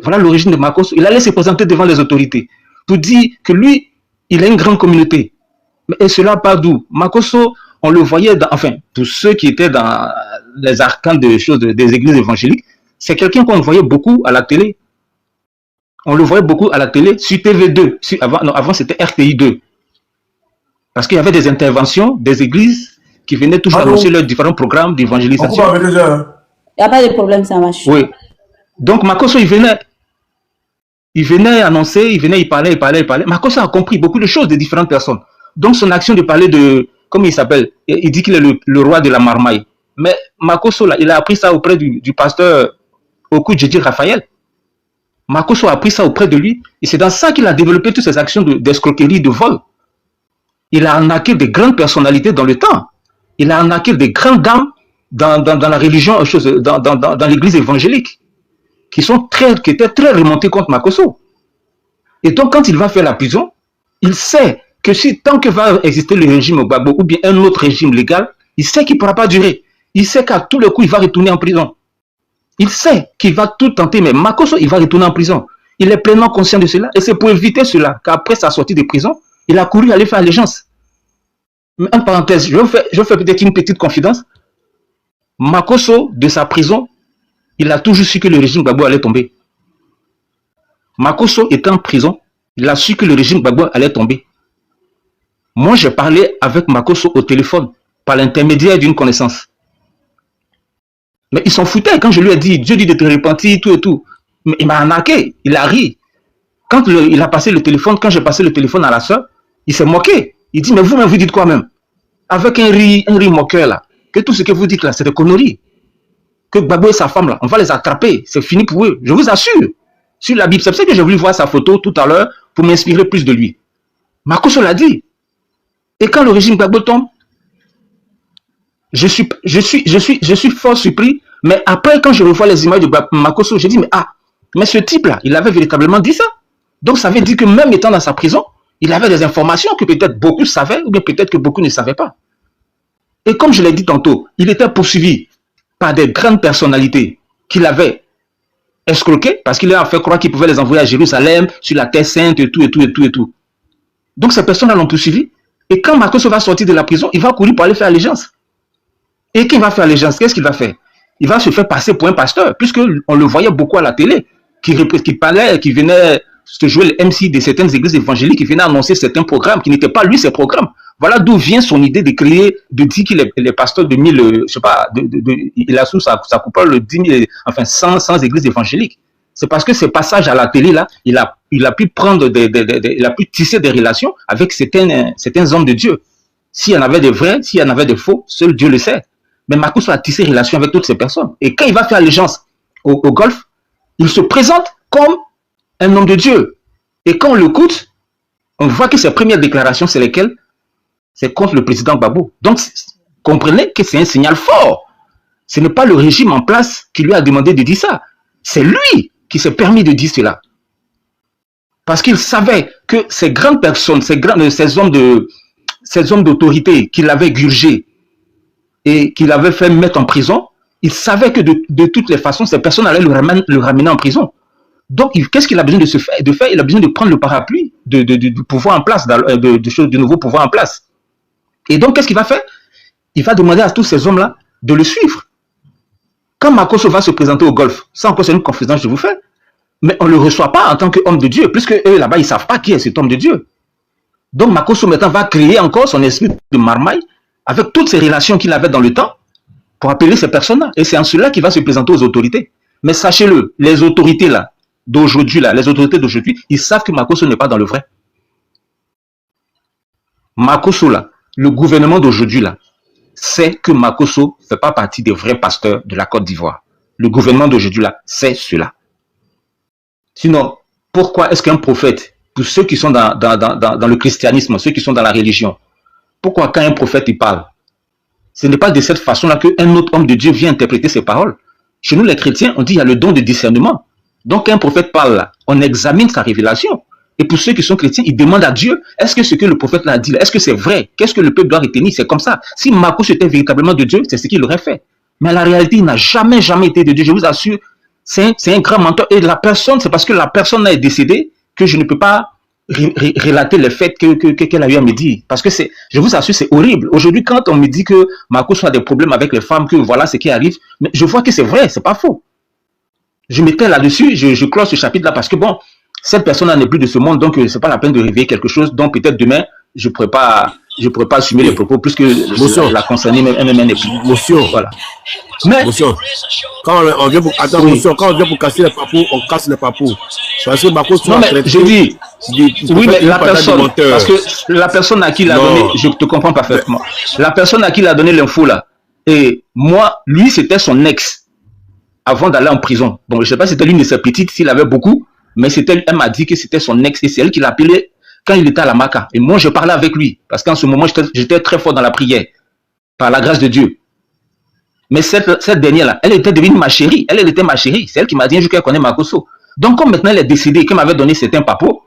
voilà l'origine de Makosso. Il allait se présenter devant les autorités pour dire que lui, il a une grande communauté. Et cela part d'où? Makosso, on le voyait, enfin, pour ceux qui étaient dans les arcanes des choses des églises évangéliques, c'est quelqu'un qu'on voyait beaucoup à la télé. On le voyait beaucoup à la télé sur TV2. Avant c'était RTI 2. Parce qu'il y avait des interventions des églises qui venaient toujours annoncer leurs différents programmes d'évangélisation. Il n'y a pas de problème, ça marche. Oui. Donc Makosso, il venait annoncer, il parlait. Makosso a compris beaucoup de choses de différentes personnes. Donc son action de parler de, comment il s'appelle, il dit qu'il est le roi de la marmaille. Mais Makosso, là, il a appris ça auprès du pasteur Okudjeji Raphaël. Makosso a appris ça auprès de lui. Et c'est dans ça qu'il a développé toutes ces actions d'escroquerie, de vol. Il a arnaqué des grandes personnalités dans le temps. Il a arnaqué des grandes dames dans la religion, dans l'église évangélique, qui étaient très remontées contre Makosso. Et donc, quand il va faire la prison, il sait que tant que va exister le régime Gbagbo ou bien un autre régime légal, il sait qu'il ne pourra pas durer. Il sait qu'à tous les coups, il va retourner en prison. Il sait qu'il va tout tenter, mais Makosso, il va retourner en prison. Il est pleinement conscient de cela. Et c'est pour éviter cela qu'après sa sortie de prison, il a couru aller faire allégeance. Mais en parenthèse, je vais faire peut-être une petite confidence. Makosso, de sa prison, il a toujours su que le régime Gbagbo allait tomber. Makosso était en prison, il a su que le régime Gbagbo allait tomber. Moi, j'ai parlé avec Makosso au téléphone, par l'intermédiaire d'une connaissance. Mais il s'en foutait quand je lui ai dit, Dieu dit de te repentir, tout et tout. Mais il m'a arnaqué, il a ri. Quand il a passé le téléphone, quand j'ai passé le téléphone à la soeur, il s'est moqué. Il dit, mais vous-même, vous dites quoi même? Avec un riz moqueur là. Que tout ce que vous dites là, c'est des conneries. Que Gbagbo et sa femme là, on va les attraper. C'est fini pour eux. Je vous assure. Sur la Bible, c'est pour ça que j'ai voulu voir sa photo tout à l'heure pour m'inspirer plus de lui. Makosso l'a dit. Et quand le régime Gbagbo tombe, je suis fort surpris. Mais après, quand je revois les images de Makosso, je dis, mais ce type-là, il avait véritablement dit ça. Donc, ça veut dire que même étant dans sa prison, il avait des informations que peut-être beaucoup savaient, ou bien peut-être que beaucoup ne savaient pas. Et comme je l'ai dit tantôt, il était poursuivi par des grandes personnalités qu'il avait escroquées, parce qu'il a fait croire qu'il pouvait les envoyer à Jérusalem, sur la Terre Sainte, et tout. Donc, ces personnes-là l'ont poursuivi. Et quand Makosso va sortir de la prison, il va courir pour aller faire allégeance. Et qui va faire allégeance? Qu'est-ce qu'il va faire? Il va se faire passer pour un pasteur, puisqu'on le voyait beaucoup à la télé, qui parlait, qui venait se jouer le MC de certaines églises évangéliques, qui venait annoncer certains programmes qui n'étaient pas lui ses programmes. Voilà d'où vient son idée de créer, de dire qu'il est pasteur de 1000, je sais pas, il a sous sa coupole 10 000, enfin 100 églises évangéliques. C'est parce que ces passages à la télé là, il a pu prendre il a pu tisser des relations avec certains hommes de Dieu. S'il y en avait de vrais, s'il y en avait de faux, seul Dieu le sait. Mais Makosso a tissé relation avec toutes ces personnes. Et quand il va faire allégeance au Golfe, il se présente comme un homme de Dieu. Et quand on l'écoute, on voit que ses premières déclarations, c'est lesquelles? C'est contre le président Gbagbo. Donc, comprenez que c'est un signal fort. Ce n'est pas le régime en place qui lui a demandé de dire ça. C'est lui qui s'est permis de dire cela. Parce qu'il savait que ces grandes personnes, ces hommes d'autorité qu'il avait gurgés et qu'il avait fait mettre en prison, il savait que de toutes les façons, ces personnes allaient le ramener en prison. Donc, qu'est-ce qu'il a besoin de faire? Il a besoin de prendre le parapluie de pouvoir en place, de nouveaux pouvoirs en place. Et donc, qu'est-ce qu'il va faire? Il va demander à tous ces hommes-là de le suivre. Quand Makosso va se présenter au Golfe, ça encore c'est une confidence que je vous fais, mais on ne le reçoit pas en tant qu'homme de Dieu, puisque eux là-bas, ils ne savent pas qui est cet homme de Dieu. Donc, Makosso maintenant va créer encore son esprit de marmaille avec toutes ces relations qu'il avait dans le temps pour appeler ces personnes-là. Et c'est en cela qu'il va se présenter aux autorités. Mais sachez-le, les autorités là, d'aujourd'hui, ils savent que Makosso n'est pas dans le vrai. Makosso là, le gouvernement d'aujourd'hui là, sait que Makosso ne fait pas partie des vrais pasteurs de la Côte d'Ivoire. Le gouvernement d'aujourd'hui là, c'est cela. Sinon, pourquoi est-ce qu'un prophète, pour ceux qui sont dans le christianisme, ceux qui sont dans la religion, pourquoi quand un prophète il parle, ce n'est pas de cette façon-là qu'un autre homme de Dieu vient interpréter ses paroles? Chez nous les chrétiens, on dit qu'il y a le don de discernement. Donc quand un prophète parle là, on examine sa révélation. Et pour ceux qui sont chrétiens, ils demandent à Dieu, est-ce que ce que le prophète l'a dit, est-ce que c'est vrai? Qu'est-ce que le peuple doit retenir? C'est comme ça. Si Makosso était véritablement de Dieu, c'est ce qu'il aurait fait. Mais la réalité, il n'a jamais été de Dieu. Je vous assure, C'est un grand menteur. Et la personne, c'est parce que la personne est décédée que je ne peux pas relater les faits qu'elle a eu à me dire. Parce que je vous assure, c'est horrible. Aujourd'hui, quand on me dit que Makosso a des problèmes avec les femmes, que voilà ce qui arrive, mais je vois que c'est vrai, c'est pas faux. Je m'étais là-dessus, je close ce chapitre-là parce que bon, cette personne-là n'est plus de ce monde, donc c'est pas la peine de réveiller quelque chose. Donc peut-être demain, je pourrais pas assumer les propos puisque la concernée même n'est plus. Voilà. Mais quand on vient pour quand on vient pour casser les papous, on casse les papous. Parce que Makosso non, mais je dis oui, mais la personne, parce que la personne à qui l'a donné, je te comprends parfaitement. La personne à qui l'a donné l'info là, et moi, lui, c'était son ex avant d'aller en prison. Bon, je sais pas si c'était l'une de ses petites, s'il avait beaucoup, mais elle m'a dit que c'était son ex et c'est elle qui l'a appelé quand il était à la Maca. Et moi, je parlais avec lui parce qu'en ce moment, j'étais très fort dans la prière, par la grâce de Dieu. Mais cette dernière-là, elle était devenue ma chérie. Elle était ma chérie. C'est elle qui m'a dit un jour qu'elle connaît Makosso. Donc, comme maintenant elle est décédée, qu'elle m'avait donné certains papos,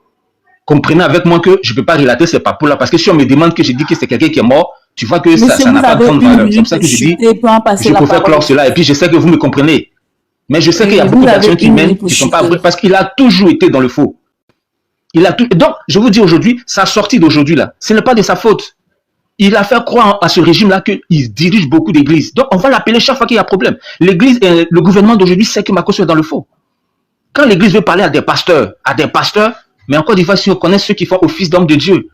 comprenez avec moi que je ne peux pas relater ces papos-là. Parce que si on me demande que je dis que c'est quelqu'un qui est mort, tu vois que ça n'a pas de grande valeur. C'est comme ça que je dis, je préfère clore cela. Et puis, je sais que vous me comprenez. Mais je sais qu'il y a beaucoup d'actions qui mènent, qui ne sont pas vraies, parce qu'il a toujours été dans le faux. Donc, je vous dis aujourd'hui, sa sortie d'aujourd'hui, là, ce n'est pas de sa faute. Il a fait croire à ce régime-là qu'il dirige beaucoup d'églises. Donc, on va l'appeler chaque fois qu'il y a problème. L'église, le gouvernement d'aujourd'hui sait que Makosso est dans le faux. Quand l'église veut parler à des pasteurs, mais en Côte d'Ivoire, si on connaît ceux qui font office d'homme de Dieu,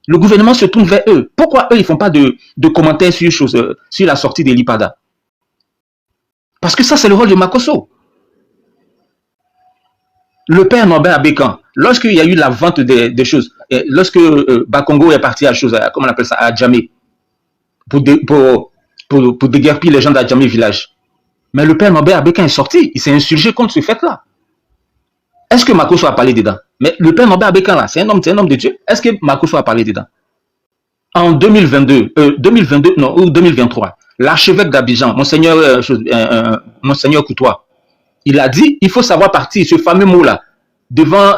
le gouvernement se tourne vers eux. Pourquoi eux, ils ne font pas de commentaires sur la sortie de l'IPADA? Parce que ça, c'est le rôle de Makosso. Le père Norbert Abékan, lorsqu'il y a eu la vente des choses, lorsque Bakongo est parti à comment on appelle ça, à Djamé, pour déguerpir les gens d'Adjamé village. Mais le père Norbert Abékan est sorti, il s'est insurgé contre ce fait-là. Est-ce que Makosso a parlé dedans? Mais le père Norbert Abékan, là, c'est un homme de Dieu. Est-ce que Makosso a parlé dedans? En 2022 ou 2023, l'archevêque d'Abidjan, Monseigneur Coutois, il a dit, il faut savoir partir, ce fameux mot-là, devant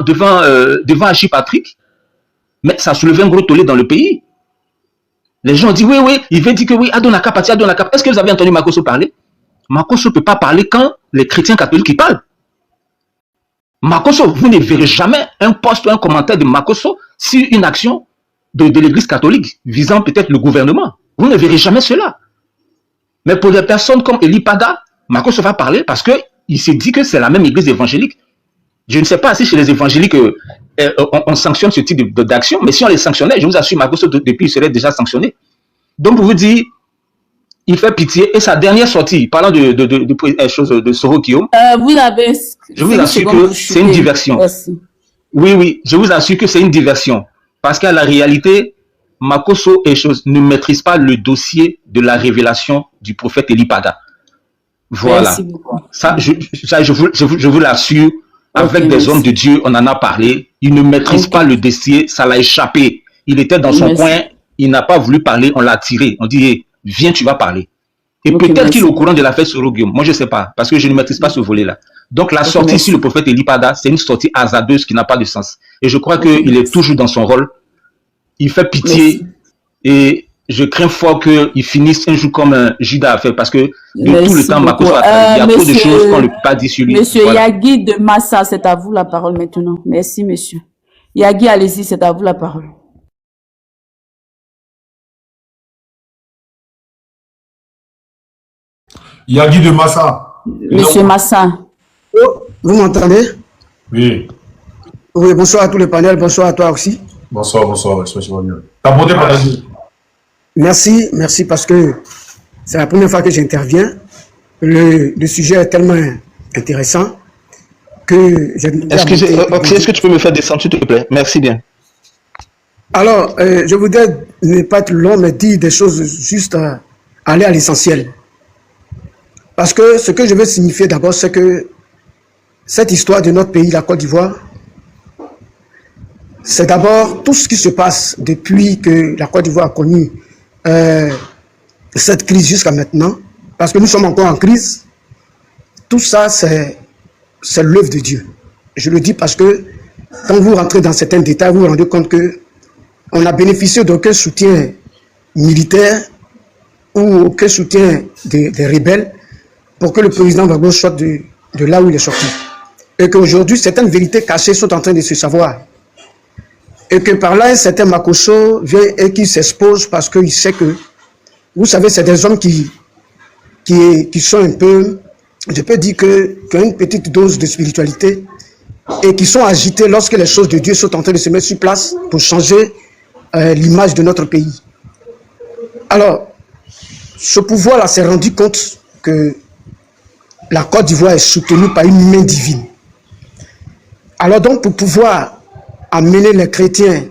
Archipatrick, mais ça soulevait un gros tollé dans le pays. Les gens ont dit, oui, il veut dire que oui, Adonaka parti, Adonaka. Est-ce que vous avez entendu Makosso parler? Makosso ne peut pas parler quand les chrétiens catholiques ils parlent. Makosso, vous ne verrez jamais un post ou un commentaire de Makosso sur une action de l'église catholique visant peut-être le gouvernement. Vous ne verrez jamais cela. Mais pour des personnes comme Elipada, Makosso va parler parce qu'il s'est dit que c'est la même église évangélique. Je ne sais pas si chez les évangéliques, on sanctionne ce type d'action, mais si on les sanctionnait, je vous assure, Makosso, depuis, il serait déjà sanctionné. Donc, pour vous dire, il fait pitié. Et sa dernière sortie, parlant de Soro Guillaume, je vous assure que c'est une diversion. Merci. Oui, je vous assure que c'est une diversion. Parce qu'à la réalité, Makosso ne maîtrise pas le dossier de la révélation du prophète Elipada. Voilà. Ça, je vous l'assure. Avec des hommes de Dieu, on en a parlé. Il ne maîtrise pas le dossier, ça l'a échappé. Il était dans son coin, il n'a pas voulu parler, on l'a tiré. On dit, hey, viens, tu vas parler. Et peut-être qu'il est au courant de l'affaire Soro Guillaume. Moi, je ne sais pas, parce que je ne maîtrise pas ce volet-là. Donc, la sortie sur le prophète Elipada, c'est une sortie hasardeuse qui n'a pas de sens. Et je crois qu'il est toujours dans son rôle. Il fait pitié. Et je crains fort qu'il finisse un jour comme Judas a fait, parce que de tout le temps, Makosso a travaillé. Il y a trop de choses qu'on ne peut pas dire sur lui. Monsieur Yagui de Massa, c'est à vous la parole maintenant. Merci, monsieur. Yagui, allez-y, c'est à vous la parole. Yagui de Massa. Monsieur Massa. Oh, vous m'entendez? Oui. Oui, bonsoir à tous les panels, bonsoir à toi aussi. Bonsoir, j'espère que tu vas bien. T'as porté par la vie. Merci parce que c'est la première fois que j'interviens. Le sujet est tellement intéressant que j'ai... Est-ce que tu peux me faire descendre, s'il te plaît? Merci bien. Alors, je voudrais ne pas être long, mais dire des choses juste aller à l'essentiel. Parce que ce que je veux signifier d'abord, c'est que cette histoire de notre pays, la Côte d'Ivoire, c'est d'abord tout ce qui se passe depuis que la Côte d'Ivoire a connu cette crise jusqu'à maintenant, parce que nous sommes encore en crise. Tout ça, c'est l'œuvre de Dieu. Je le dis parce que quand vous rentrez dans certains détails, vous vous rendez compte que on a bénéficié d'aucun soutien militaire ou aucun soutien des rebelles pour que le président Gbagbo soit de là où il est sorti. Et qu'aujourd'hui, certaines vérités cachées sont en train de se savoir. Et que par là, un certain Makosso vient et qui s'expose parce qu'il sait que, vous savez, c'est des hommes qui sont un peu, je peux dire qui ont une petite dose de spiritualité et qui sont agités lorsque les choses de Dieu sont en train de se mettre sur place pour changer l'image de notre pays. Alors, ce pouvoir-là s'est rendu compte que la Côte d'Ivoire est soutenue par une main divine. Alors donc, pour pouvoir amener les chrétiens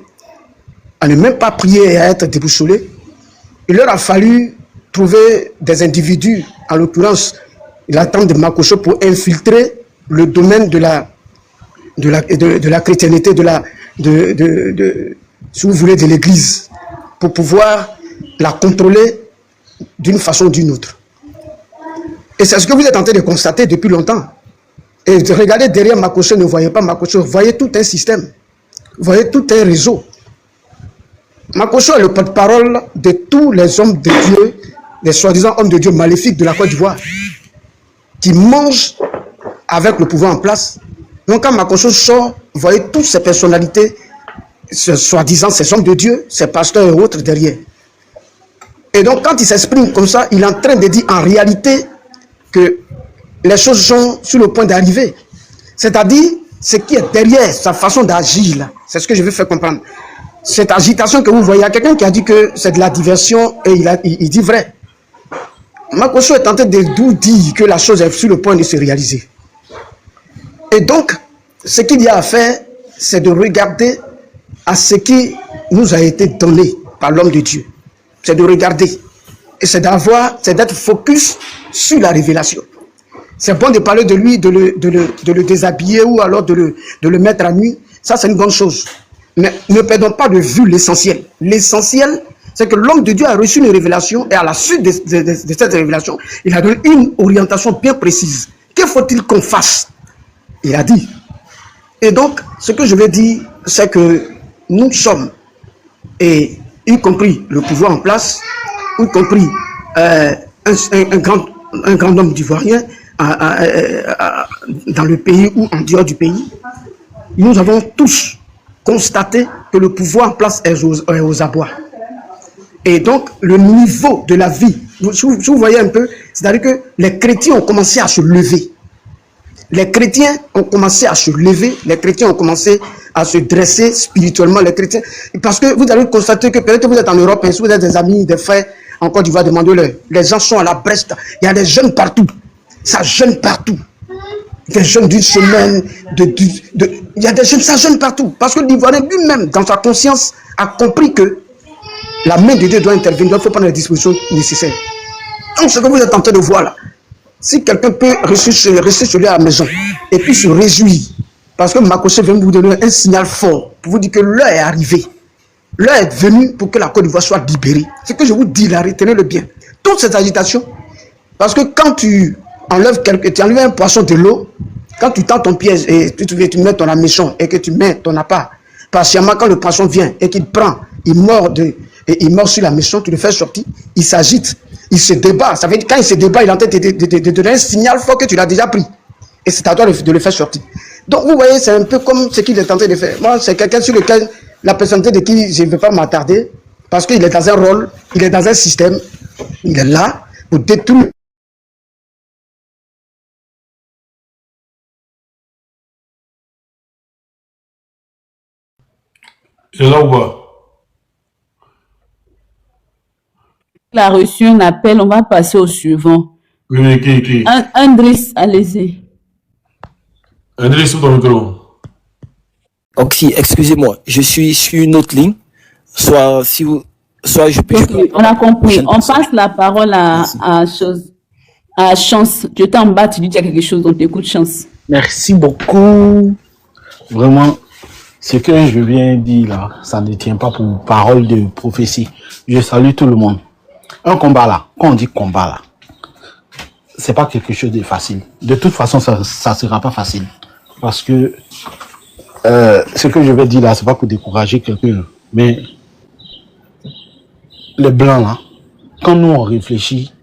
à ne même pas prier et à être déboussolés, il leur a fallu trouver des individus, en l'occurrence, la tante de Makosso, pour infiltrer le domaine de la chrétienté, si vous voulez, de l'Église, pour pouvoir la contrôler d'une façon ou d'une autre. Et c'est ce que vous êtes en train de constater depuis longtemps. Et regardez derrière Makosso, ne voyez pas Makosso, voyez tout un système, voyez tout un réseau. Makosso est le porte-parole de tous les hommes de Dieu, les soi-disant hommes de Dieu maléfiques de la Côte d'Ivoire, qui mangent avec le pouvoir en place. Donc quand Makosso sort, vous voyez toutes ces personnalités, soi-disant ces hommes de Dieu, ces pasteurs et autres derrière. Et donc quand il s'exprime comme ça, il est en train de dire en réalité que les choses sont sur le point d'arriver. C'est-à-dire, ce qui est derrière sa façon d'agir, c'est ce que je veux faire comprendre. Cette agitation que vous voyez, il y a quelqu'un qui a dit que c'est de la diversion et il dit vrai. Makosso est en train de nous dire que la chose est sur le point de se réaliser. Et donc, ce qu'il y a à faire, c'est de regarder à ce qui nous a été donné par l'homme de Dieu. C'est de regarder. Et c'est d'être focus sur la révélation. C'est bon de parler de lui, de le déshabiller ou alors de le mettre à nu. Ça, c'est une bonne chose. Mais ne perdons pas de vue l'essentiel. L'essentiel, c'est que l'homme de Dieu a reçu une révélation et à la suite de cette révélation, il a donné une orientation bien précise. Que faut-il qu'on fasse? Il a dit. Et donc, ce que je veux dire, c'est que nous sommes, et y compris le pouvoir en place, y compris un grand homme ivoirien, dans le pays ou en dehors du pays, nous avons tous constaté que le pouvoir en place est aux abois. Et donc, le niveau de la vie, si vous voyez un peu, c'est-à-dire que les chrétiens ont commencé à se lever. Les chrétiens ont commencé à se lever, les chrétiens ont commencé à se dresser spirituellement, les chrétiens. Parce que vous allez constater que peut-être vous êtes en Europe, et si vous êtes des amis, des frères, en Côte d'Ivoire, demandez-leur. Les gens sont à la Brest, il y a des jeunes partout. Ça jeûne partout. Des jeunes d'une semaine, il y a des jeunes, ça jeûne partout. Parce que l'Ivoirien lui-même, dans sa conscience, a compris que la main de Dieu doit intervenir, il faut prendre les dispositions nécessaires. Donc ce que vous êtes en train de voir là, si quelqu'un peut rester sur lui à la maison et puis se réjouir, parce que Makosso vient vous donner un signal fort pour vous dire que l'heure est arrivée. L'heure est venue pour que la Côte d'Ivoire soit libérée. Ce que je vous dis là, retenez-le bien. Toute cette agitation, parce que quand tu enlèves un poisson de l'eau, quand tu tends ton piège et tu mets ton hameçon et que tu mets ton appât, patiemment quand le poisson vient et qu'il prend, il mord sur la hameçon, tu le fais sortir, il s'agite, il se débat. Ça veut dire quand il se débat, il est en train de donner un signal fort que tu l'as déjà pris. Et c'est à toi de le faire sortir. Donc vous voyez, c'est un peu comme ce qu'il est en train de faire. Moi, c'est quelqu'un sur lequel la personnalité de qui je ne vais pas m'attarder, parce qu'il est dans un rôle, il est dans un système, il est là pour détruire. Et là où va? Il a reçu un appel, on va passer au suivant. Oui, mais qui? Andris, allez-y. André, sous ton micro. Donc, si, excusez-moi, je suis sur une autre ligne. Soit je peux. Okay, on a compris. On passe la parole à Chance. Tu étais en bas, tu dis qu'il y a quelque chose, on t'écoute, Chance. Merci beaucoup. Vraiment, ce que je viens dire là, ça ne tient pas pour parole de prophétie. Je salue tout le monde. Un combat là, quand on dit combat là, c'est pas quelque chose de facile. De toute façon, ça sera pas facile. Parce que ce que je vais dire là, c'est pas pour décourager quelqu'un, mais les blancs là, quand nous on réfléchit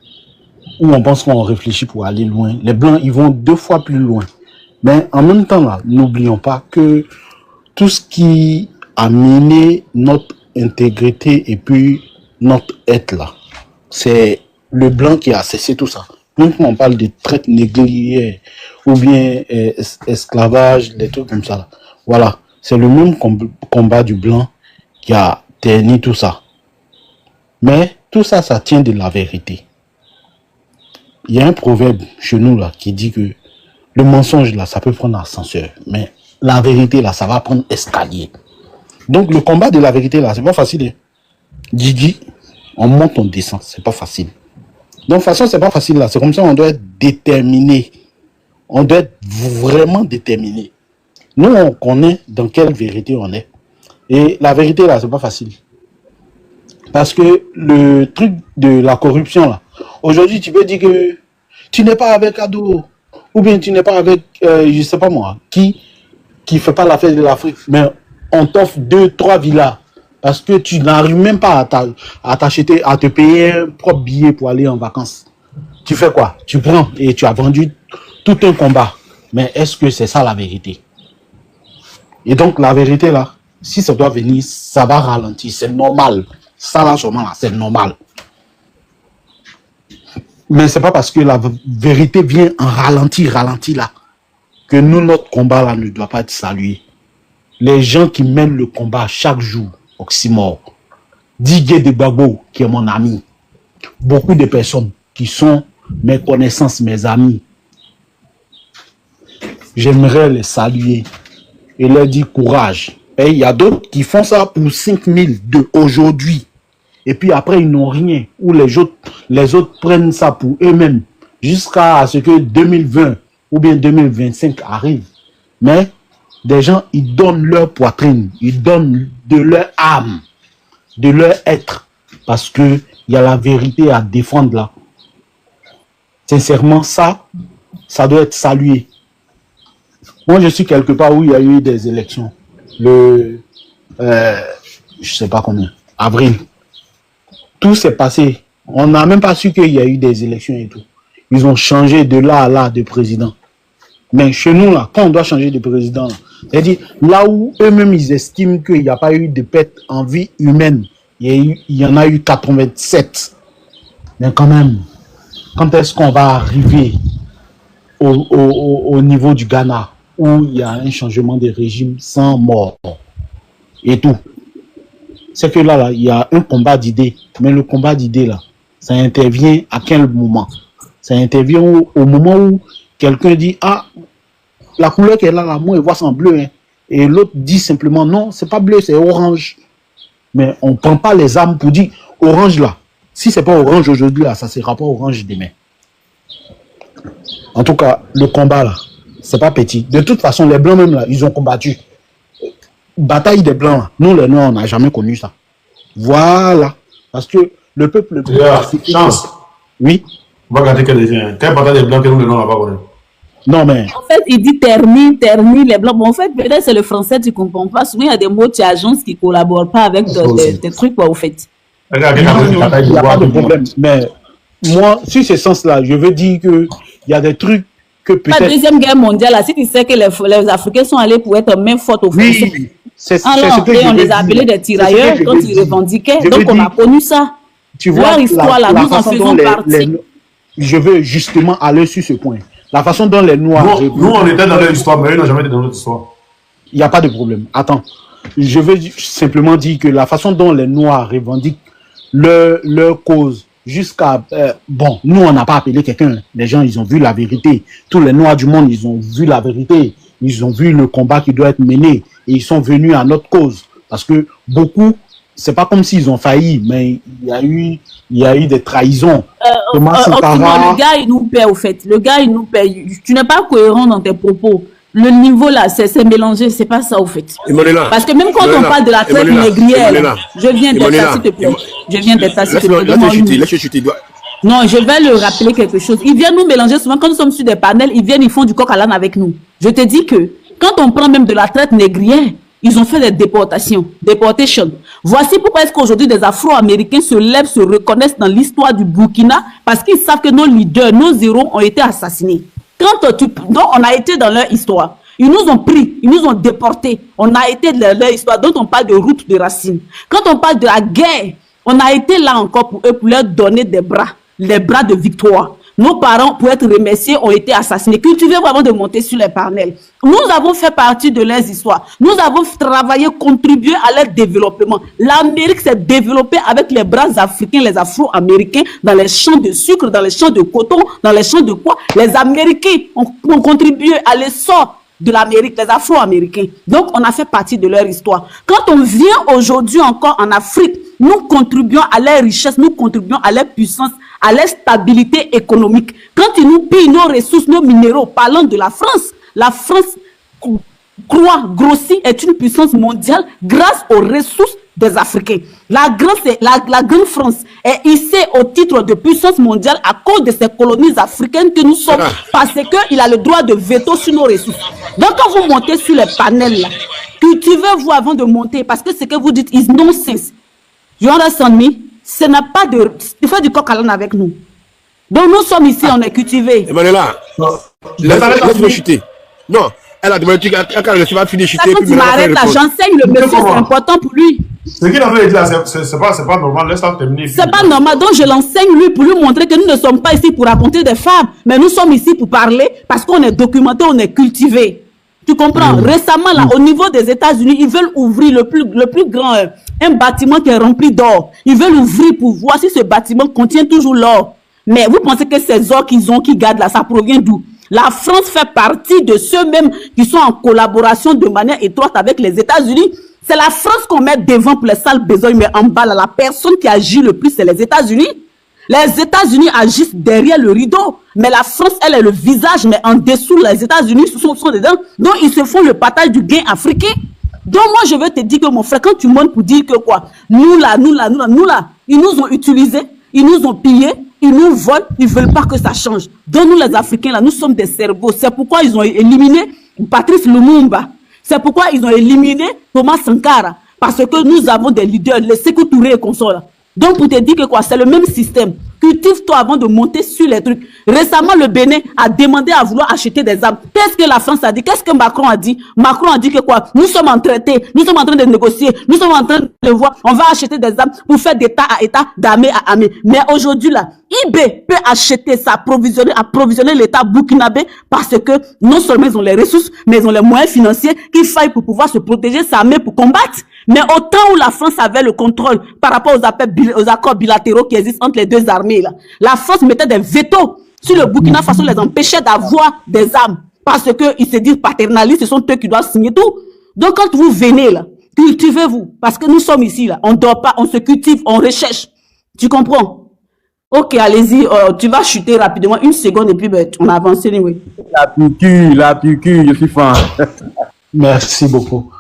où on pense qu'on réfléchit pour aller loin. Les Blancs, ils vont 2 fois plus loin. Mais en même temps, là, n'oublions pas que tout ce qui a mené notre intégrité et puis notre être là, c'est le Blanc qui a cessé tout ça. Même quand on parle de traite négrière ou bien esclavage, des trucs comme ça, là. Voilà, c'est le même combat du Blanc qui a terni tout ça. Mais tout ça, ça tient de la vérité. Il y a un proverbe chez nous là qui dit que le mensonge là, ça peut prendre ascenseur, mais la vérité là, ça va prendre escalier. Donc le combat de la vérité là, c'est pas facile. Hein. Didi, on monte, on descend, c'est pas facile. Donc de toute façon, c'est pas facile là. C'est comme ça, on doit être déterminé. On doit être vraiment déterminé. Nous, on connaît dans quelle vérité on est. Et la vérité là, c'est pas facile. Parce que le truc de la corruption là, aujourd'hui, tu peux dire que tu n'es pas avec Ado, ou bien tu n'es pas avec, je sais pas moi, qui fait pas la fête de l'Afrique, mais on t'offre 2-3 villas parce que tu n'arrives même pas à t'acheter, à te payer un propre billet pour aller en vacances. Tu fais quoi? Tu prends et tu as vendu tout un combat. Mais est-ce que c'est ça la vérité? Et donc la vérité là, si ça doit venir, ça va ralentir, c'est normal. Ça là, seulement là, c'est normal. Mais c'est pas parce que la vérité vient en ralenti là, que nous, notre combat là ne doit pas être salué. Les gens qui mènent le combat chaque jour, Oxymore, Didier de Gbagbo, qui est mon ami, beaucoup de personnes qui sont mes connaissances, mes amis, j'aimerais les saluer et leur dire courage. Et il y a d'autres qui font ça pour 5000 aujourd'hui. Et puis après, ils n'ont rien. Ou les autres prennent ça pour eux-mêmes. Jusqu'à ce que 2020 ou bien 2025 arrive. Mais des gens, ils donnent leur poitrine. Ils donnent de leur âme. De leur être. Parce que il y a la vérité à défendre là. Sincèrement, ça doit être salué. Moi, je suis quelque part où il y a eu des élections. Je sais pas combien. Avril. Tout s'est passé. On n'a même pas su qu'il y a eu des élections et tout. Ils ont changé de là à là de président. Mais chez nous, là, quand on doit changer de président, c'est-à-dire là où eux-mêmes ils estiment qu'il n'y a pas eu de perte en vie humaine, il y en a eu 87. Mais quand même, quand est-ce qu'on va arriver au niveau du Ghana où il y a un changement de régime sans mort et tout? C'est que là, il y a un combat d'idées. Mais le combat d'idées, là, ça intervient à quel moment? Ça intervient au moment où quelqu'un dit, ah, la couleur qu'elle a là, moi, elle voit ça en bleu. Hein. Et l'autre dit simplement, non, c'est pas bleu, c'est orange. Mais on ne prend pas les armes pour dire, orange là. Si c'est pas orange aujourd'hui, là, ça sera pas orange demain. En tout cas, le combat, là, c'est pas petit. De toute façon, les Blancs même, là, ils ont combattu. Bataille des Blancs, là. Nous, les Noirs, on n'a jamais connu ça. Voilà. Parce que le peuple... Chance. Oui. On va regarder quelle bataille des Blancs que nous, les Noirs, on n'a pas connu. Non, mais... En fait, il dit termine les Blancs. Bon, en fait, peut-être c'est le français, tu ne comprends pas. Souvent, il y a des mots de agence qui ne collaborent pas avec des trucs, quoi, au fait. Il n'y a pas de problème. Mais moi, sur ce sens-là, je veux dire qu'il y a des trucs que peut-être... La Deuxième Guerre mondiale, là, si tu sais que les Africains sont allés pour être main forte aux Français. Oui, c'est ce que et on les a appelés des tirailleurs quand ils revendiquaient. Donc, on a connu ça. Tu vois, leur histoire, là, nous en faisons partie. Je veux justement aller sur ce point. La façon dont les Noirs... Nous, on était dans leur histoire, mais eux n'ont jamais été dans notre histoire. Il n'y a pas de problème. Attends. Je veux simplement dire que la façon dont les Noirs revendiquent leur cause jusqu'à... bon, nous, on n'a pas appelé quelqu'un. Les gens, ils ont vu la vérité. Tous les Noirs du monde, ils ont vu la vérité. Ils ont vu le combat qui doit être mené. Et ils sont venus à notre cause. Parce que beaucoup... C'est pas comme s'ils ont failli, mais il y a eu des trahisons. Le gars, il nous paie, au fait. Le gars, il nous paie. Tu n'es pas cohérent dans tes propos. Le niveau, là, c'est mélangé. C'est pas ça, au fait. Parce que même quand on parle de la traite négrière, je viens d'être là, s'il te plaît. Je viens d'être là, s'il te plaît. Laisse-le. Non, je vais le rappeler quelque chose. Ils viennent nous mélanger souvent. Quand nous sommes sur des panels, ils font du coq à l'âne avec nous. Je te dis que quand on prend même de la traite négrière, Ils ont fait des déportations. Voici pourquoi est-ce qu'aujourd'hui des Afro-Américains se lèvent, se reconnaissent dans l'histoire du Burkina, parce qu'ils savent que nos leaders, nos héros ont été assassinés. Donc on a été dans leur histoire. Ils nous ont pris, ils nous ont déportés. On a été dans leur histoire, dont on parle de route de racines. Quand on parle de la guerre, on a été là encore pour eux, pour leur donner des bras, les bras de victoire. Nos parents, pour être remerciés, ont été assassinés. Cultivez-vous avant de monter sur les panels. Nous avons fait partie de leurs histoires. Nous avons travaillé, contribué à leur développement. L'Amérique s'est développée avec les bras africains, les Afro-Américains, dans les champs de sucre, dans les champs de coton, dans les champs de quoi. Les Américains ont contribué à l'essor de l'Amérique, les Afro-Américains. Donc, on a fait partie de leur histoire. Quand on vient aujourd'hui encore en Afrique, nous contribuons à leur richesse, nous contribuons à leur puissance, à leur stabilité économique. Quand ils nous pillent nos ressources, nos minéraux, parlant de la France grossit, est une puissance mondiale grâce aux ressources des Africains. La grande France est hissée au titre de puissance mondiale à cause de ces colonies africaines que nous sommes, parce qu'il a le droit de veto sur nos ressources. Donc quand vous montez sur les panels, là, cultivez-vous avant de monter, parce que ce que vous dites is nonsense. You understand me? Ce n'a pas de... Il faut du coq à l'âne avec nous. Donc nous sommes ici, on est cultivés. Emmanuela, laisse-moi chuter. Non, elle a demandé quand elle va finir de chuter. Quand tu m'arrêtes là, j'enseigne le monsieur, c'est important pour lui. Ce qu'il avait dit là, c'est pas normal, laisse-la terminer. C'est pas normal, donc je l'enseigne lui pour lui montrer que nous ne sommes pas ici pour raconter des femmes, mais nous sommes ici pour parler parce qu'on est documenté, on est cultivé. Tu comprends? Récemment, là, au niveau des États-Unis, ils veulent ouvrir le plus grand, un bâtiment qui est rempli d'or. Ils veulent ouvrir pour voir si ce bâtiment contient toujours l'or. Mais vous pensez que ces ors qu'ils ont, qui gardent là, ça provient d'où? La France fait partie de ceux-mêmes qui sont en collaboration de manière étroite avec les États-Unis. C'est la France qu'on met devant pour les sales besognes, mais en bas, là, la personne qui agit le plus, c'est les États-Unis. Les États-Unis agissent derrière le rideau, mais la France, elle est le visage, mais en dessous, les États-Unis sont dedans. Donc, ils se font le partage du gain africain. Donc, moi, je veux te dire que, mon frère, quand tu montes pour dire que quoi, nous là, ils nous ont utilisés, ils nous ont pillés, ils nous volent, ils ne veulent pas que ça change. Donc, nous, les Africains, là, nous sommes des cerveaux. C'est pourquoi ils ont éliminé Patrice Lumumba. C'est pourquoi ils ont éliminé Thomas Sankara. Parce que nous avons des leaders, les Sékou Touré et consorts. Donc, pour te dire que quoi, c'est le même système. Cultive-toi avant de monter sur les trucs. Récemment, le Bénin a demandé à vouloir acheter des armes. Qu'est-ce que la France a dit? Qu'est-ce que Macron a dit? Macron a dit que quoi? Nous sommes en traité, nous sommes en train de négocier, nous sommes en train de voir, on va acheter des armes pour faire d'État à État, d'armée à armée. Mais aujourd'hui, là, IB peut acheter, approvisionner l'État burkinabé parce que non seulement ils ont les ressources, mais ils ont les moyens financiers qu'il faille pour pouvoir se protéger, s'armer pour combattre. Mais au temps où la France avait le contrôle par rapport aux accords bilatéraux qui existent entre les deux armées, là, la France mettait des vétos sur le Burkina Faso, les empêchait d'avoir des armes. Parce qu'ils se disent paternalistes, ce sont eux qui doivent signer tout. Donc quand vous venez là, cultivez-vous. Parce que nous sommes ici là, on ne dort pas, on se cultive, on recherche. Tu comprends? Ok, allez-y, tu vas chuter rapidement, 1 seconde et puis ben, on avance. Anyway. La piqûre, je suis fan. Merci beaucoup.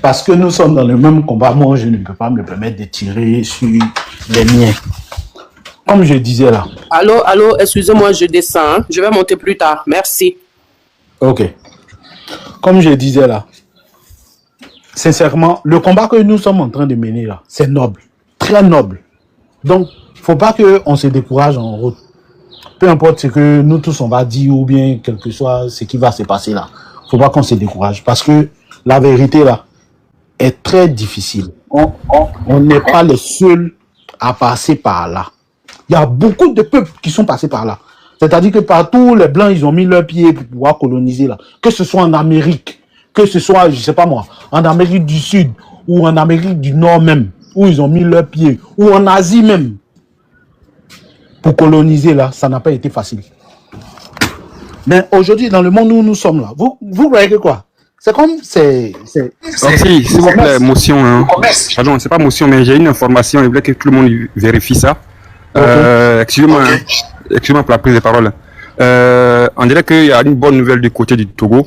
Parce que nous sommes dans le même combat, moi je ne peux pas me permettre de tirer sur les miens. Comme je disais là. Allô, excusez-moi, je descends. Hein. Je vais monter plus tard. Merci. Ok. Comme je disais là, sincèrement, le combat que nous sommes en train de mener là, c'est noble, très noble. Donc, faut pas qu'on se décourage en route. Peu importe ce que nous tous on va dire ou bien quel que soit ce qui va se passer là. Faut pas qu'on se décourage parce que la vérité là est très difficile. On n'est pas les seuls à passer par là. Il y a beaucoup de peuples qui sont passés par là. C'est-à-dire que partout, les Blancs, ils ont mis leurs pieds pour pouvoir coloniser là. Que ce soit en Amérique, que ce soit, je sais pas moi, en Amérique du Sud ou en Amérique du Nord même, où ils ont mis leurs pieds, ou en Asie même. Pour coloniser là, ça n'a pas été facile. Mais aujourd'hui, dans le monde où nous sommes là, vous voyez que quoi? C'est comme, c'est... S'il vous plaît, motion, hein. Pardon, c'est pas motion, mais j'ai une information, je voulais que tout le monde vérifie ça. Excusez-moi pour la prise de parole. On dirait qu'il y a une bonne nouvelle du côté du Togo.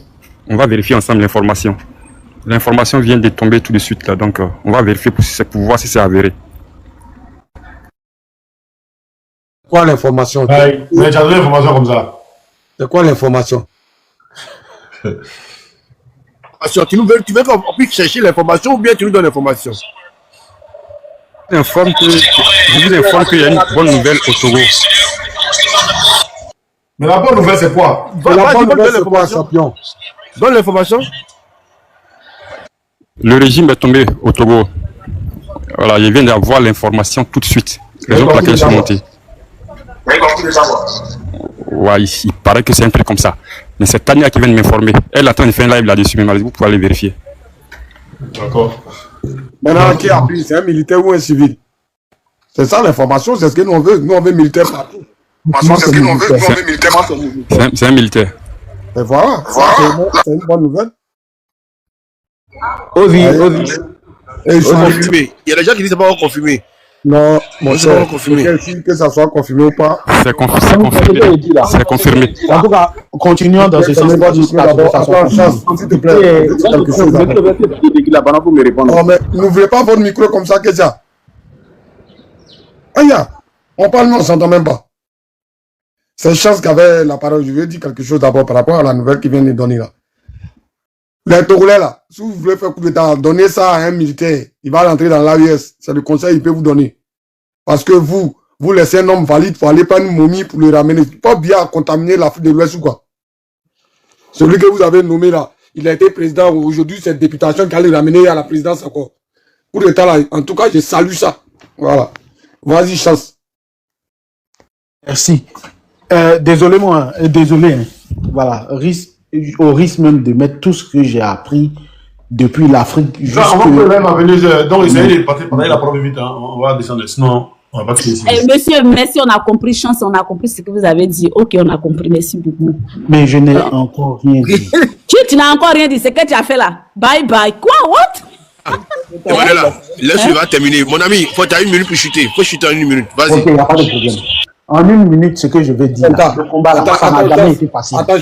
On va vérifier ensemble l'information. L'information vient de tomber tout de suite là, donc on va vérifier pour voir si c'est avéré. Quoi l'information? Mais tu as donné l'information comme ça. C'est quoi l'information? Tu veux qu'on puisse chercher l'information ou bien tu nous donnes l'information? Je vous informe qu'il y a une bonne nouvelle au Togo. Mais la bonne nouvelle, c'est quoi? La bonne nouvelle, c'est quoi, champion? Donne l'information. Le régime est tombé au Togo. Voilà, je viens d'avoir l'information tout de suite. Raison pour laquelle je suis monté. Ouais, il paraît que c'est un peu comme ça. Mais c'est Tania qui vient de m'informer. Elle attend de faire un live là-dessus, mais vous pouvez aller vérifier. D'accord. Maintenant, qui a pris? C'est un militaire ou un civil? C'est ça l'information, c'est ce que nous on veut. Nous on veut militaire partout. C'est un militaire. Et voilà. C'est une bonne nouvelle. Ozi. Ils sont confirmés. Il y a des gens qui disent que c'est pas confirmé. Non, mon cher, que ça soit confirmé ou pas. C'est confirmé. C'est confirmé. En tout cas, continuons dans ce sens. S'il te plaît. Non, mais n'ouvrez pas votre micro comme ça, Kézia. Aïe, on parle, nous, on s'entend même pas. C'est Chance qui avait la parole. Je vais dire quelque chose d'abord par rapport à la nouvelle qui vient de donner là. Les Togolais là, si vous voulez faire coup d'état, donnez ça à un militaire. Il va rentrer dans l'AES. C'est le conseil qu'il peut vous donner. Parce que vous laissez un homme valide pour aller prendre une momie pour le ramener. Pas bien contaminer l'Afrique de l'Ouest ou quoi. Celui que vous avez nommé là, il a été président. Aujourd'hui, c'est députation qui allait le ramener à la présidence encore. Coup d'état là, en tout cas, je salue ça. Voilà. Vas-y, Chance. Merci. Désolé. Hein. Voilà. Au risque même de mettre tout ce que j'ai appris depuis l'Afrique. Donc, essayez de parler la parole vite. Hein. On va descendre. Sinon, on va pas se laisser. Monsieur, merci, on a compris. Chance, on a compris ce que vous avez dit. Ok, on a compris. Merci beaucoup. Mais je n'ai encore rien dit. Tu n'as encore rien dit. C'est que tu as fait là. Bye bye. Quoi? What? Là, laisse-le va terminer. Mon ami, faut t'as 1 minute pour chuter. Faut chuter en 1 minute. Vas-y. Ok, il n'y a pas de problème. En 1 minute, ce que je vais dire, le combat là, ça n'a jamais été facile. Attends,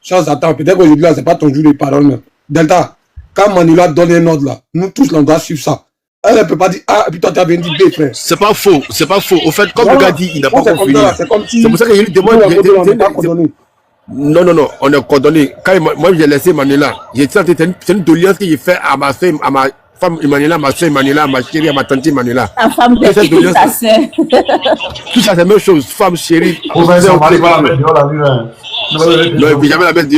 Chance, attends. Peut-être qu'aujourd'hui, là, c'est pas ton jour de parole. Delta, quand Manila donne un ordre là, nous tous, là, on doit suivre ça. Elle ne peut pas dire A, et puis toi, tu as bien dit B, frère. C'est pas faux. Au fait, comme le gars dit, il n'a pas compris. C'est pour ça que je lui demande. Non, on est condamné. Quand moi, j'ai laissé Manila, j'ai senti c'est une doléance que j'ai fait à ma femme, à ma femme Emmanuela, ma soeur Emmanuela, ma chérie, à ma tante Emmanuela. Ta femme de qui ta sœur. Tout ça, c'est la même chose. Femme, chérie. On va la mettre dehors la nuit. Non, il ne peut jamais la mettre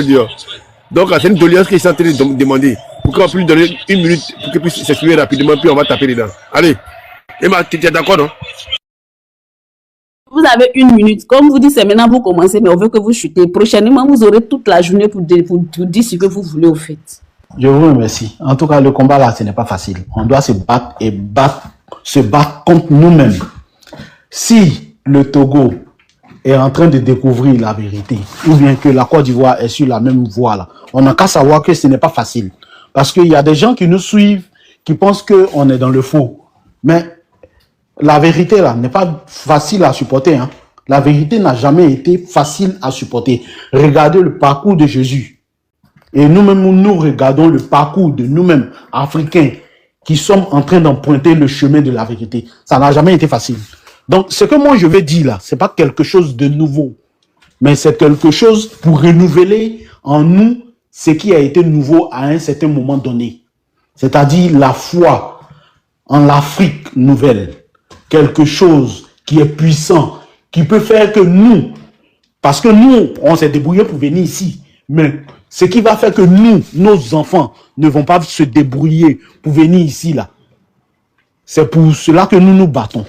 dehors. Donc, c'est une doléance que je suis en train de demander. Pour qu'on puisse lui donner 1 minute pour qu'il puisse s'exprimer rapidement, puis on va taper dedans. Allez. Emma, tu es d'accord, non? Vous avez 1 minute. Comme vous dites, c'est maintenant vous commencez, mais on veut que vous chutez. Prochainement, vous aurez toute la journée pour dire ce que vous voulez au fait. Je vous remercie. En tout cas, le combat là, ce n'est pas facile. On doit se battre contre nous-mêmes. Si le Togo est en train de découvrir la vérité, ou bien que la Côte d'Ivoire est sur la même voie là, on n'a qu'à savoir que ce n'est pas facile. Parce qu'il y a des gens qui nous suivent, qui pensent qu'on est dans le faux. Mais la vérité là n'est pas facile à supporter. Hein. La vérité n'a jamais été facile à supporter. Regardez le parcours de Jésus. Et nous-mêmes, nous regardons le parcours de nous-mêmes, Africains, qui sommes en train d'emprunter le chemin de la vérité. Ça n'a jamais été facile. Donc, ce que moi je vais dire là, c'est pas quelque chose de nouveau, mais c'est quelque chose pour renouveler en nous ce qui a été nouveau à un certain moment donné. C'est-à-dire la foi en l'Afrique nouvelle. Quelque chose qui est puissant, qui peut faire que nous, parce que nous, on s'est débrouillé pour venir ici, mais ce qui va faire que nous, nos enfants, ne vont pas se débrouiller pour venir ici, là. C'est pour cela que nous nous battons.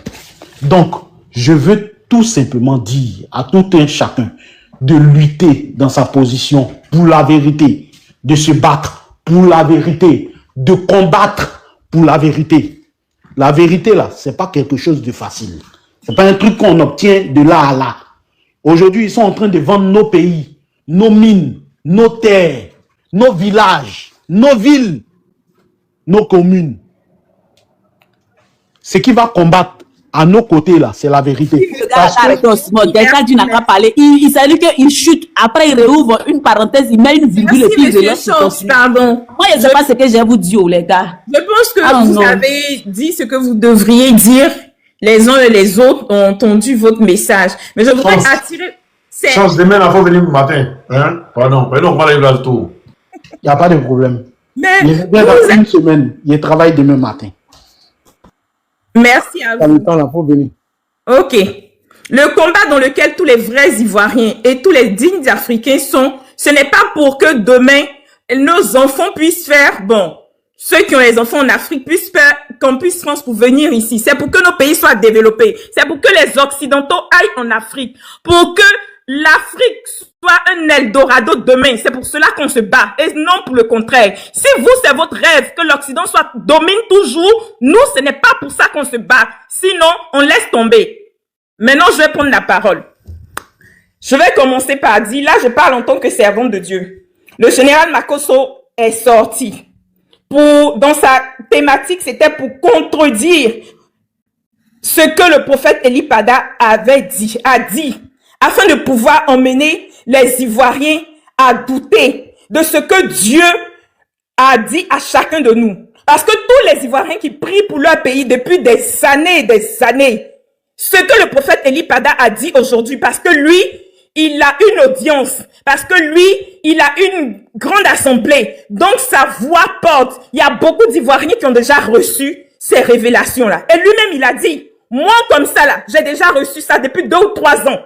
Donc, je veux tout simplement dire à tout un chacun de lutter dans sa position pour la vérité, de se battre pour la vérité, de combattre pour la vérité. La vérité, là, c'est pas quelque chose de facile. C'est pas un truc qu'on obtient de là à là. Aujourd'hui, ils sont en train de vendre nos pays, nos mines, nos terres, nos villages, nos villes, nos communes. Ce qui va combattre à nos côtés, là, c'est la vérité. Delta n'a pas parlé. Il s'est dit qu'il chute. Après, il rouvre une parenthèse, il met une virgule et puis il relance. Pardon. Moi, je ne sais pas ce que j'ai à vous dire, les gars. Je pense que vous avez dit ce que vous devriez dire. Les uns et les autres ont entendu votre message. Mais je voudrais attirer... Chance, demain, il faut venir le matin. Hein? Pardon, on va aller là tout. Il n'y a pas de problème. Mais il revient dans une semaine. Il travaille demain matin. Merci à vous. Temps là pour venir. Ok. Le combat dans lequel tous les vrais Ivoiriens et tous les dignes Africains sont, ce n'est pas pour que demain, nos enfants puissent faire, bon, ceux qui ont les enfants en Afrique puissent faire, qu'on puisse France pour venir ici. C'est pour que nos pays soient développés. C'est pour que les Occidentaux aillent en Afrique. Pour que l'Afrique soit un Eldorado demain. C'est pour cela qu'on se bat. Et non pour le contraire. Si vous, c'est votre rêve que l'Occident soit domine toujours, nous, ce n'est pas pour ça qu'on se bat. Sinon, on laisse tomber. Maintenant, je vais prendre la parole. Je vais commencer par dire, là, je parle en tant que servante de Dieu. Le général Makosso est sorti. Dans sa thématique, c'était pour contredire ce que le prophète Eli Pada a dit, afin de pouvoir emmener les Ivoiriens à douter de ce que Dieu a dit à chacun de nous. Parce que tous les Ivoiriens qui prient pour leur pays depuis des années et des années, ce que le prophète Eli Pada a dit aujourd'hui, parce que lui, il a une audience, parce que lui, il a une grande assemblée, donc sa voix porte. Il y a beaucoup d'Ivoiriens qui ont déjà reçu ces révélations-là. Et lui-même, il a dit, moi comme ça là, j'ai déjà reçu ça depuis 2 ou 3 ans.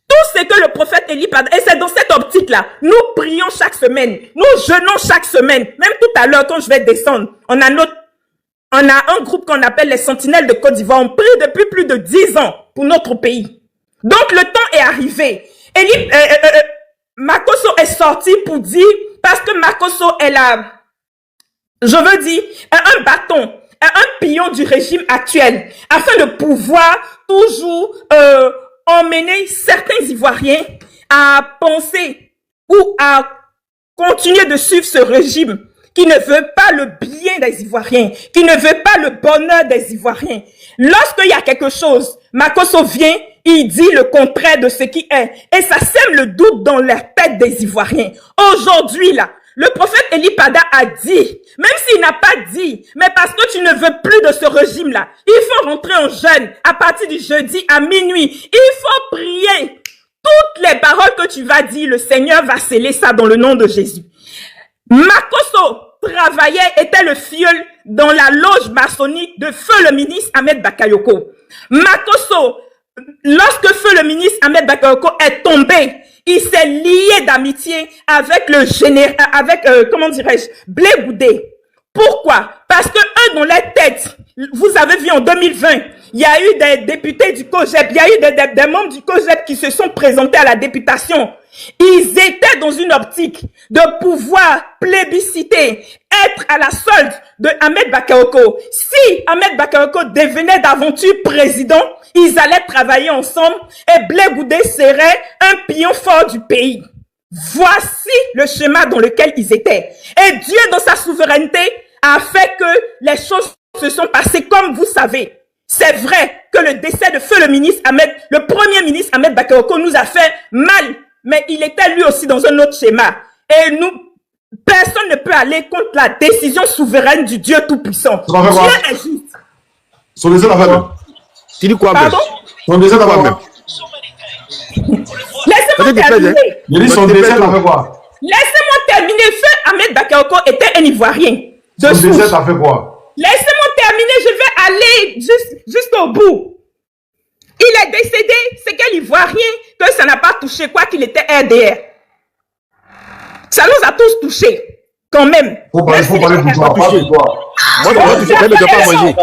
Tout ce que le prophète Eli Pada, et c'est dans cette optique-là, nous prions chaque semaine, nous jeûnons chaque semaine. Même tout à l'heure, quand je vais descendre, on a un groupe qu'on appelle les Sentinelles de Côte d'Ivoire. On prie depuis plus de 10 ans pour notre pays. Donc, le temps est arrivé. Makosso est sorti pour dire, parce que Makosso est là, je veux dire, un bâton, un pion du régime actuel, afin de pouvoir toujours emmener certains Ivoiriens à penser ou à continuer de suivre ce régime qui ne veut pas le bien des Ivoiriens, qui ne veut pas le bonheur des Ivoiriens. Lorsqu'il y a quelque chose, Makosso vient, il dit le contraire de ce qui est. Et ça sème le doute dans la tête des Ivoiriens. Aujourd'hui, là, le prophète Eli Pada a dit, même s'il n'a pas dit, mais parce que tu ne veux plus de ce régime-là, il faut rentrer en jeûne à partir du jeudi à minuit. Il faut prier. Toutes les paroles que tu vas dire, le Seigneur va sceller ça dans le nom de Jésus. Makosso travaillait, était le filleul dans la loge maçonnique de feu le ministre Ahmed Bakayoko. Makosso, lorsque feu le ministre Ahmed Bakayoko est tombé, il s'est lié d'amitié avec le général, comment dirais-je, Blé Goudé. Pourquoi? Parce que eux, dans leur tête, vous avez vu en 2020, il y a eu des députés du COGEP, il y a eu des membres du COGEP qui se sont présentés à la députation. Ils étaient dans une optique de pouvoir plébisciter, être à la solde de Ahmed Bakayoko. Si Ahmed Bakayoko devenait d'aventure président, ils allaient travailler ensemble et Blé Goudé serait un pion fort du pays. Voici le schéma dans lequel ils étaient. Et Dieu, dans sa souveraineté, a fait que les choses se sont passées comme vous savez. C'est vrai que le décès de feu le premier ministre Ahmed Bakayoko nous a fait mal, mais il était lui aussi dans un autre schéma. Et nous, personne ne peut aller contre la décision souveraine du Dieu Tout-Puissant. Dieu est juste. Son décès n'a pas. Tu dis quoi? Pardon? Son décès n'a pas. Laissez-moi terminer. Il dit son décès n'a fait quoi? Laissez-moi terminer. Feu Ahmed Bakayoko était un Ivoirien. Son décès n'a fait quoi? Laissez-moi terminer, je vais aller jusqu'au bout. Il est décédé, c'est quel Ivoirien que ça n'a pas touché, quoi qu'il était RDR. Ça nous a tous touchés, quand même. Faut parler pour toi, pas pour toi. Moi, je ne vais pas toucher, mais je ne dois pas manger.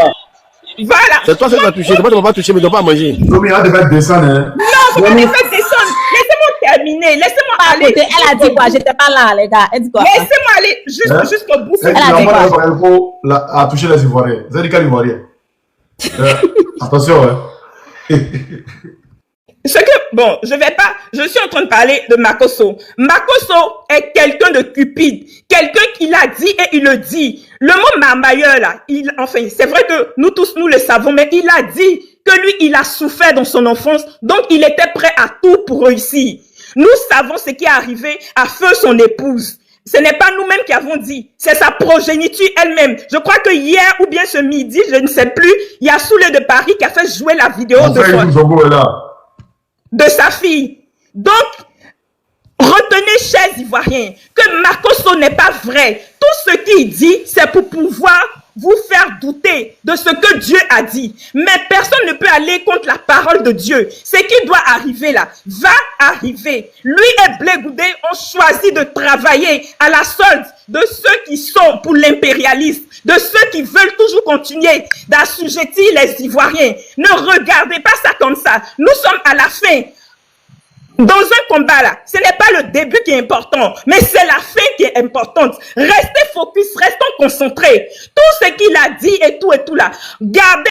Voilà. C'est toi qui vas toucher, moi, je ne vais pas toucher, mais je ne dois pas manger. Non, mais il a de faire descendre. Hein. Non, vous m'avez fait descendre. Laissez-moi terminer, laissez-moi aller. Elle a dit quoi? J'étais pas là, les gars. Elle dit quoi? Laissez-moi aller jusqu'au bout. Elle a dit quoi? À toucher les Ivoiriens. Vous avez dit quel Ivoirien? Attention, hein. Je suis en train de parler de Makosso. Makosso est quelqu'un de cupide, quelqu'un qui l'a dit et il le dit. Le mot marmailleur là, c'est vrai que nous tous nous le savons, mais il a dit que lui il a souffert dans son enfance, donc il était prêt à tout pour réussir. Nous savons ce qui est arrivé à Feu son épouse. Ce n'est pas nous-mêmes qui avons dit, c'est sa progéniture elle-même. Je crois que hier ou bien ce midi, je ne sais plus, il y a Soulé de Paris qui a fait jouer la vidéo de sa fille. Donc, retournons Retenez, chers Ivoiriens, que Makosso n'est pas vrai. Tout ce qu'il dit, c'est pour pouvoir vous faire douter de ce que Dieu a dit. Mais personne ne peut aller contre la parole de Dieu. Ce qui doit arriver là, va arriver. Lui et Blé Goudé ont choisi de travailler à la solde de ceux qui sont pour l'impérialisme, de ceux qui veulent toujours continuer d'assujettir les Ivoiriens. Ne regardez pas ça comme ça. Nous sommes à la fin. Dans un combat là, ce n'est pas le début qui est important, mais c'est la fin qui est importante. Restez focus, restons concentrés. Tout ce qu'il a dit et tout là, gardez